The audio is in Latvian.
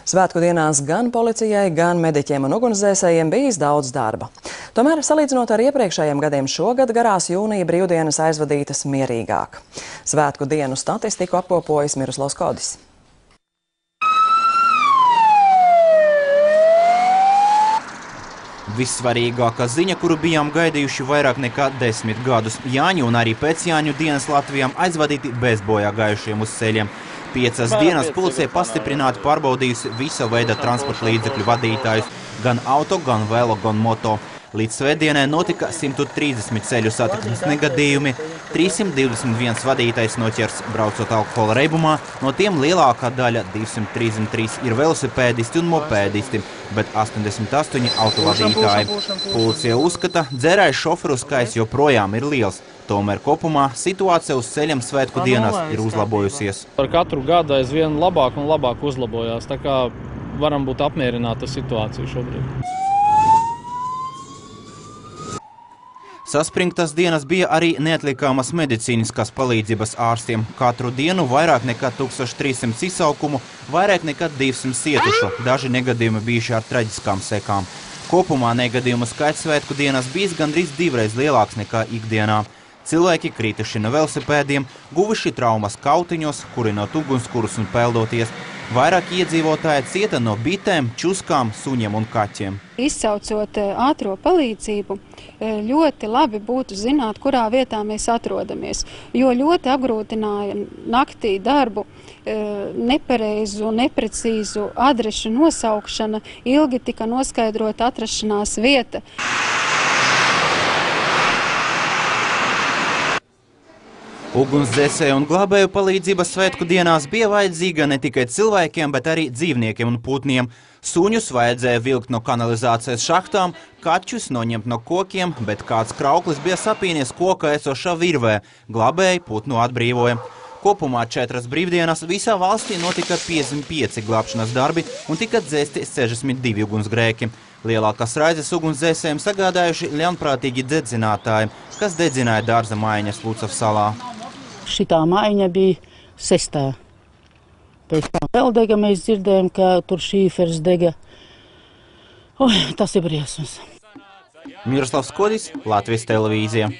Svētku dienās gan policijai, gan mediķiem un ugunsdzēsējiem bijis daudz darba. Tomēr, salīdzinot ar iepriekšējiem gadiem, šogad garās jūnija brīvdienas aizvadītas mierīgāk. Svētku dienu statistiku apkopojas Miroslavs Kodis. Vissvarīgākā ziņa, kuru bijām gaidījuši vairāk nekā 10 gadus. Jāņu un arī pēc Jāņu dienas Latvijām aizvadīti bez bojā gājušiem uz ceļiem. 5 dienas policija pastiprināti pārbaudījusi visa veida transporta līdzekļu vadītājus, gan auto, gan velo, gan moto. Līdz svētdienai notika 130 ceļu satiksmes negadījumi, 321 vadītājs noķers braucot alkohola reibumā, no tiem lielākā daļa 233 ir velosipēdisti un mopēdisti, bet 88 autovadītāji. Policija uzskata, dzērāju šoferu skaits joprojām ir liels. Tomēr kopumā situācija uz ceļiem svētku dienās ir uzlabojusies. Ar katru gadu aizvien labāk un labāk uzlabojās, tā kā varam būt apmierināti ar situāciju šobrīd. Saspringtas dienas bija arī neatliekamas medicīniskās palīdzības ārstiem. Katru dienu vairāk nekā 1300 izsaukumu, vairāk nekā 200 cietušu, daži negadījumi bijuši ar traģiskām sekām. Kopumā negadījumu skaits svētku dienās bijis gandrīz 2 lielāks nekā ikdienā. Cilvēki krituši no velosipēdiem, guvuši traumas kautiņos, kurinot ugunskurus un peldoties. Vairāk iedzīvotāji cieta no bitēm, čuskām, suņiem un kaķiem. Izsaucot ātro palīdzību, ļoti labi būtu zināt, kurā vietā mēs atrodamies, jo ļoti apgrūtināja naktī darbu, nepareizu, neprecīzu adrešu nosaukšana, ilgi tika noskaidrota atrašanās vieta. Ugunsdzēsēju un glābēju palīdzības svētku dienās bija vajadzīga ne tikai cilvēkiem, bet arī dzīvniekiem un putniem. Suņus vajadzēja vilkt no kanalizācijas šahtām, kaķus noņemt no kokiem, bet kāds krauklis bija sapīnies koka esošā virvē. Glābēji putnu atbrīvoja. Kopumā 4 brīvdienas visā valstī notika 55 glābšanas darbi un tika dzēsti 62 ugunsgrēki. Lielākās raizes ugunsdzēsējiem sagādājuši ļaunprātīgi dedzinātāji, kas dedzināja dārza mājiņas Lucavas salā. Šitā mājiņa bija 6. Pēc tam vēl dega, mēs dzirdējām, ka tur šīfers dega. Tas ir briesmas. Miroslavs Kodis, Latvijas televīzija.